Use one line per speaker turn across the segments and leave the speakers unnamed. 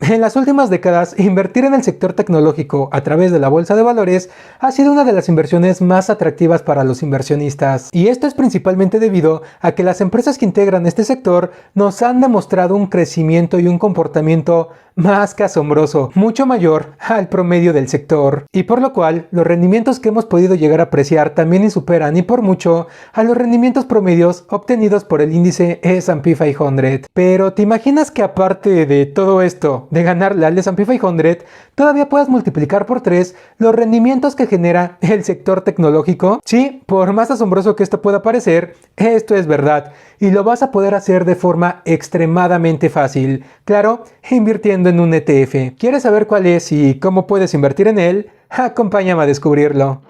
En las últimas décadas, invertir en el sector tecnológico a través de la bolsa de valores ha sido una de las inversiones más atractivas para los inversionistas. Y esto es principalmente debido a que las empresas que integran este sector nos han demostrado un crecimiento y un comportamiento más que asombroso, mucho mayor al promedio del sector, y por lo cual los rendimientos que hemos podido llegar a apreciar también superan y por mucho a los rendimientos promedios obtenidos por el índice S&P 500. Pero ¿te imaginas que aparte de todo esto, de ganarle al S&P 500, todavía puedas multiplicar por 3 los rendimientos que genera el sector tecnológico? Sí, por más asombroso que esto pueda parecer, esto es verdad, y lo vas a poder hacer de forma extremadamente fácil, claro, invirtiendo en un ETF. ¿Quieres saber cuál es y cómo puedes invertir en él? Acompáñame a descubrirlo.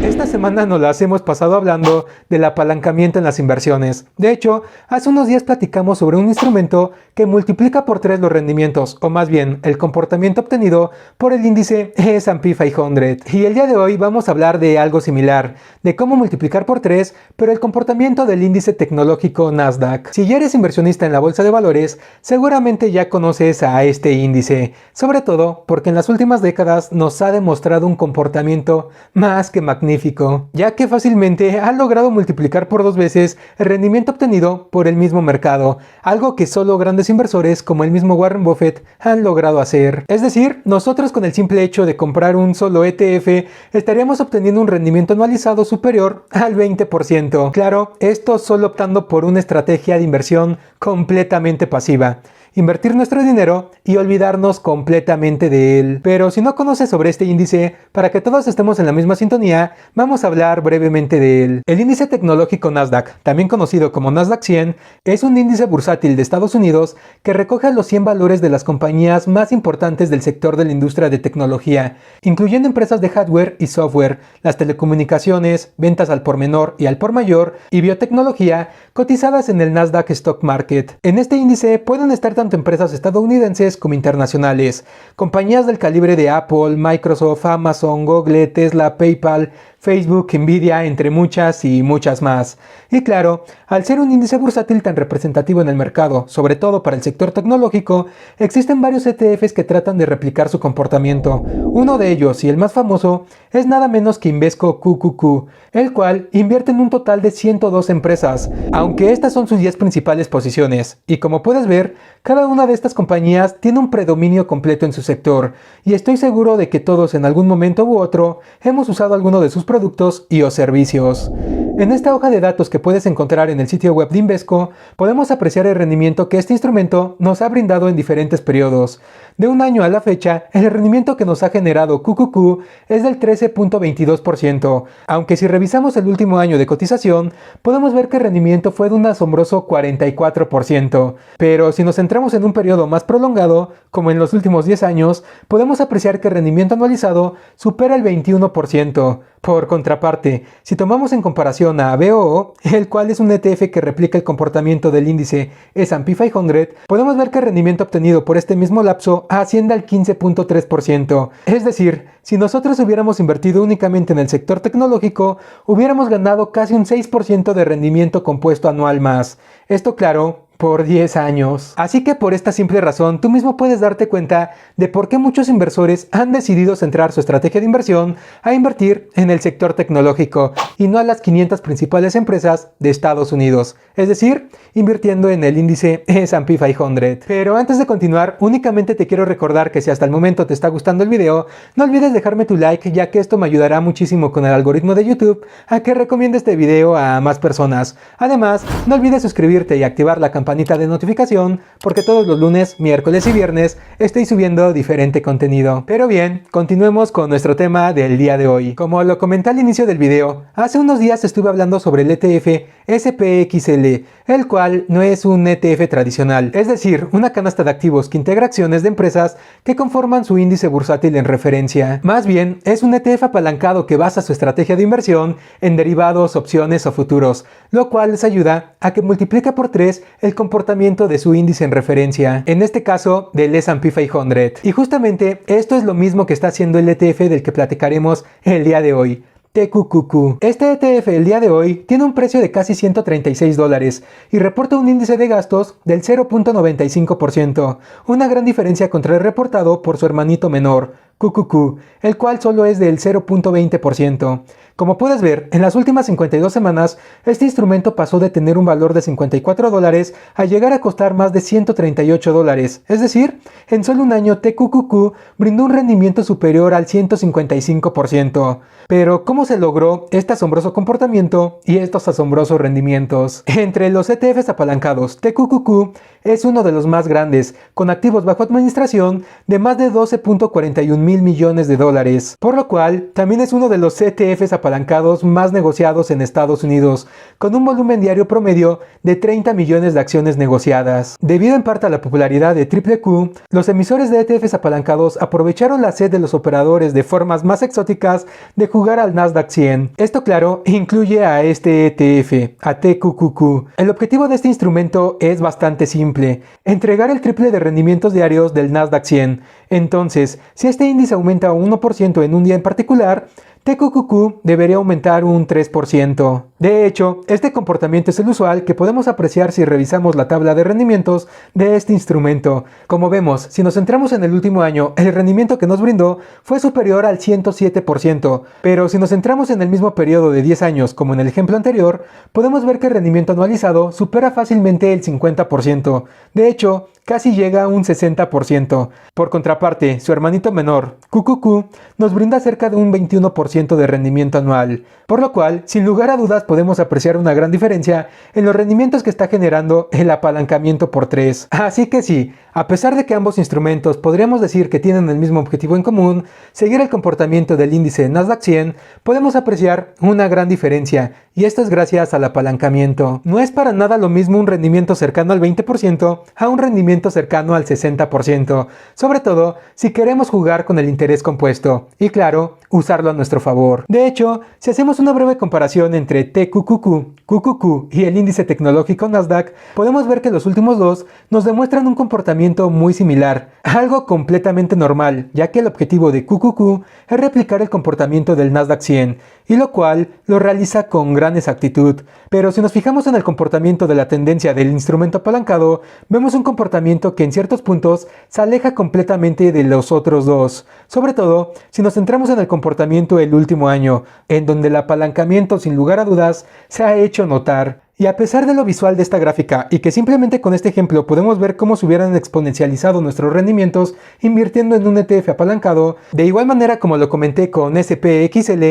Esta semana nos las hemos pasado hablando del apalancamiento en las inversiones. De hecho, hace unos días platicamos sobre un instrumento que multiplica por 3 los rendimientos, o más bien el comportamiento obtenido por el índice S&P 500. Y el día de hoy vamos a hablar de algo similar, de cómo multiplicar por 3, pero el comportamiento del índice tecnológico Nasdaq. Si ya eres inversionista en la bolsa de valores, seguramente ya conoces a este índice, sobre todo porque en las últimas décadas nos ha demostrado un comportamiento más que magnífico, ya que fácilmente ha logrado multiplicar por 2 veces el rendimiento obtenido por el mismo mercado, algo que solo grandes inversores como el mismo Warren Buffett han logrado hacer. Es decir, nosotros con el simple hecho de comprar un solo ETF estaríamos obteniendo un rendimiento anualizado superior al 20%. Claro, esto solo optando por una estrategia de inversión completamente pasiva. Invertir nuestro dinero y olvidarnos completamente de él. Pero si no conoces sobre este índice, para que todos estemos en la misma sintonía, vamos a hablar brevemente de él. El índice tecnológico Nasdaq, también conocido como Nasdaq 100, es un índice bursátil de Estados Unidos que recoge a los 100 valores de las compañías más importantes del sector de la industria de tecnología, incluyendo empresas de hardware y software, las telecomunicaciones, ventas al por menor y al por mayor y biotecnología cotizadas en el Nasdaq Stock Market. En este índice pueden estar tanto empresas estadounidenses como internacionales, compañías del calibre de Apple, Microsoft, Amazon, Google, Tesla, PayPal, Facebook, Nvidia, entre muchas y muchas más. Y claro, al ser un índice bursátil tan representativo en el mercado, sobre todo para el sector tecnológico, existen varios ETFs que tratan de replicar su comportamiento. Uno de ellos, y el más famoso, es nada menos que Invesco QQQ, el cual invierte en un total de 102 empresas, aunque estas son sus 10 principales posiciones. Y como puedes ver, cada una de estas compañías tiene un predominio completo en su sector, y estoy seguro de que todos en algún momento u otro hemos usado alguno de sus productos y o servicios. En esta hoja de datos que puedes encontrar en el sitio web de Invesco, podemos apreciar el rendimiento que este instrumento nos ha brindado en diferentes periodos. De un año a la fecha, el rendimiento que nos ha generado QQQ es del 13.22%, aunque si revisamos el último año de cotización, podemos ver que el rendimiento fue de un asombroso 44%. Pero si nos centramos en un periodo más prolongado, como en los últimos 10 años, podemos apreciar que el rendimiento anualizado supera el 21%. Por contraparte, si tomamos en comparación a BOO, el cual es un ETF que replica el comportamiento del índice S&P 500, podemos ver que el rendimiento obtenido por este mismo lapso asciende al 15.3%. Es decir, si nosotros hubiéramos invertido únicamente en el sector tecnológico, hubiéramos ganado casi un 6% de rendimiento compuesto anual más. Esto, claro, por 10 años. Así que por esta simple razón, tú mismo puedes darte cuenta de por qué muchos inversores han decidido centrar su estrategia de inversión a invertir en el sector tecnológico y no a las 500 principales empresas de Estados Unidos, es decir, invirtiendo en el índice S&P 500. Pero antes de continuar, únicamente te quiero recordar que si hasta el momento te está gustando el video, no olvides dejarme tu like, ya que esto me ayudará muchísimo con el algoritmo de YouTube a que recomiende este video a más personas. Además, no olvides suscribirte y activar la campanita de notificación, porque todos los lunes, miércoles y viernes estoy subiendo diferente contenido. Pero bien, continuemos con nuestro tema del día de hoy. Como lo comenté al inicio del video, hace unos días estuve hablando sobre el ETF SPXL, el cual no es un ETF tradicional, es decir, una canasta de activos que integra acciones de empresas que conforman su índice bursátil en referencia. Más bien, es un ETF apalancado que basa su estrategia de inversión en derivados, opciones o futuros, lo cual les ayuda a que multiplique por 3 el comportamiento de su índice en referencia, en este caso del S&P 500. Y justamente esto es lo mismo que está haciendo el ETF del que platicaremos el día de hoy. TQQQ. Este ETF el día de hoy tiene un precio de casi $136 y reporta un índice de gastos del 0.95%, una gran diferencia contra el reportado por su hermanito menor, QQQ, el cual solo es del 0.20%. Como puedes ver, en las últimas 52 semanas, este instrumento pasó de tener un valor de $54 a llegar a costar más de $138, es decir, en solo un año TQQQ brindó un rendimiento superior al 155%. Pero, ¿cómo se logró este asombroso comportamiento y estos asombrosos rendimientos? Entre los ETFs apalancados, TQQQ es uno de los más grandes, con activos bajo administración de más de 12.41 mil millones de dólares, por lo cual también es uno de los ETFs apalancados más negociados en Estados Unidos, con un volumen diario promedio de 30 millones de acciones negociadas. Debido en parte a la popularidad de QQQ, los emisores de ETFs apalancados aprovecharon la sed de los operadores de formas más exóticas de jugar al Nasdaq 100. Esto, claro, incluye a este ETF, a TQQQ. El objetivo de este instrumento es bastante simple: entregar el triple de rendimientos diarios del Nasdaq 100. Entonces, si este índice aumenta 1% en un día en particular, TQQQ debería aumentar un 3%. De hecho, este comportamiento es el usual que podemos apreciar si revisamos la tabla de rendimientos de este instrumento. Como vemos, si nos centramos en el último año, el rendimiento que nos brindó fue superior al 107%, pero si nos centramos en el mismo periodo de 10 años, como en el ejemplo anterior, podemos ver que el rendimiento anualizado supera fácilmente el 50%. De hecho, casi llega a un 60%. Por contraparte, su hermanito menor, QQQ, nos brinda cerca de un 21% de rendimiento anual, por lo cual, sin lugar a dudas, podemos apreciar una gran diferencia en los rendimientos que está generando el apalancamiento por 3. Así que sí, a pesar de que ambos instrumentos podríamos decir que tienen el mismo objetivo en común, seguir el comportamiento del índice Nasdaq 100, podemos apreciar una gran diferencia, y esto es gracias al apalancamiento. No es para nada lo mismo un rendimiento cercano al 20% a un rendimiento cercano al 60%, sobre todo si queremos jugar con el interés compuesto, y claro, usarlo a nuestro favor. De hecho, si hacemos una breve comparación entre TQQQ, QQQ y el índice tecnológico Nasdaq, podemos ver que los últimos dos nos demuestran un comportamiento muy similar, algo completamente normal, ya que el objetivo de QQQ es replicar el comportamiento del Nasdaq 100, y lo cual lo realiza con gran exactitud. Pero si nos fijamos en el comportamiento de la tendencia del instrumento apalancado, vemos un comportamiento que en ciertos puntos se aleja completamente de los otros dos, sobre todo si nos centramos en el comportamiento del último año, en donde el apalancamiento sin lugar a dudas se ha hecho notar. Y a pesar de lo visual de esta gráfica y que simplemente con este ejemplo podemos ver cómo se hubieran exponencializado nuestros rendimientos invirtiendo en un ETF apalancado, de igual manera como lo comenté con SPXL,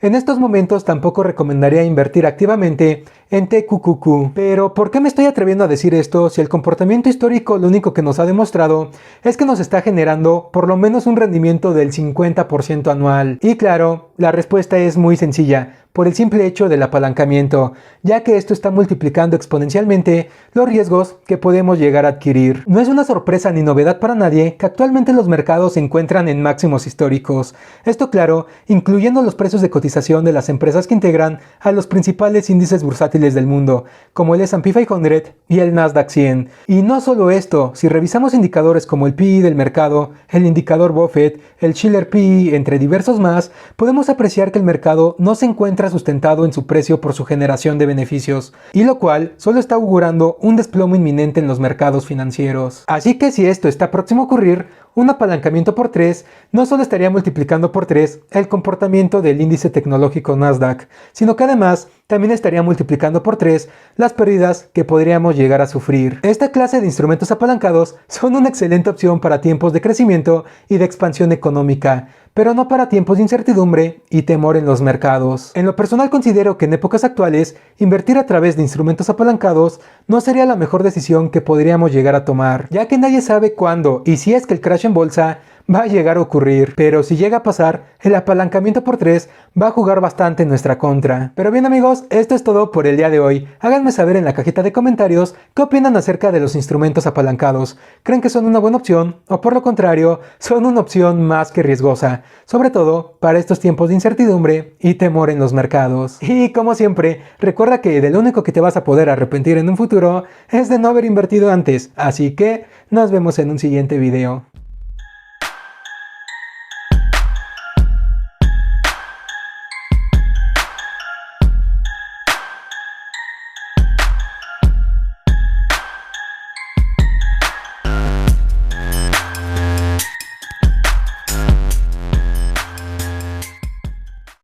en estos momentos tampoco recomendaría invertir activamente en TQQQ. Pero ¿por qué me estoy atreviendo a decir esto si el comportamiento histórico lo único que nos ha demostrado es que nos está generando por lo menos un rendimiento del 50% anual? Y claro, la respuesta es muy sencilla: por el simple hecho del apalancamiento, ya que esto está multiplicando exponencialmente los riesgos que podemos llegar a adquirir. No es una sorpresa ni novedad para nadie que actualmente los mercados se encuentran en máximos históricos. Esto, claro, incluyendo los precios de cotización de las empresas que integran a los principales índices bursátiles del mundo, como el S&P 500 y el Nasdaq 100. Y no solo esto, si revisamos indicadores como el PE del mercado, el indicador Buffett, el Shiller PE, entre diversos más, podemos apreciar que el mercado no se encuentra sustentado en su precio por su generación de beneficios, y lo cual solo está augurando un desplome inminente en los mercados financieros. Así que si esto está próximo a ocurrir, un apalancamiento por 3 no solo estaría multiplicando por 3 el comportamiento del índice tecnológico Nasdaq, sino que además también estaría multiplicando por 3 las pérdidas que podríamos llegar a sufrir. Esta clase de instrumentos apalancados son una excelente opción para tiempos de crecimiento y de expansión económica, pero no para tiempos de incertidumbre y temor en los mercados. En lo personal considero que en épocas actuales, invertir a través de instrumentos apalancados no sería la mejor decisión que podríamos llegar a tomar, ya que nadie sabe cuándo y si es que el crash en bolsa va a llegar a ocurrir, pero si llega a pasar, el apalancamiento por 3 va a jugar bastante en nuestra contra. Pero bien amigos, esto es todo por el día de hoy. Háganme saber en la cajita de comentarios qué opinan acerca de los instrumentos apalancados. ¿Creen que son una buena opción? O por lo contrario, son una opción más que riesgosa, sobre todo para estos tiempos de incertidumbre y temor en los mercados. Y como siempre, recuerda que de lo único que te vas a poder arrepentir en un futuro es de no haber invertido antes, así que nos vemos en un siguiente video.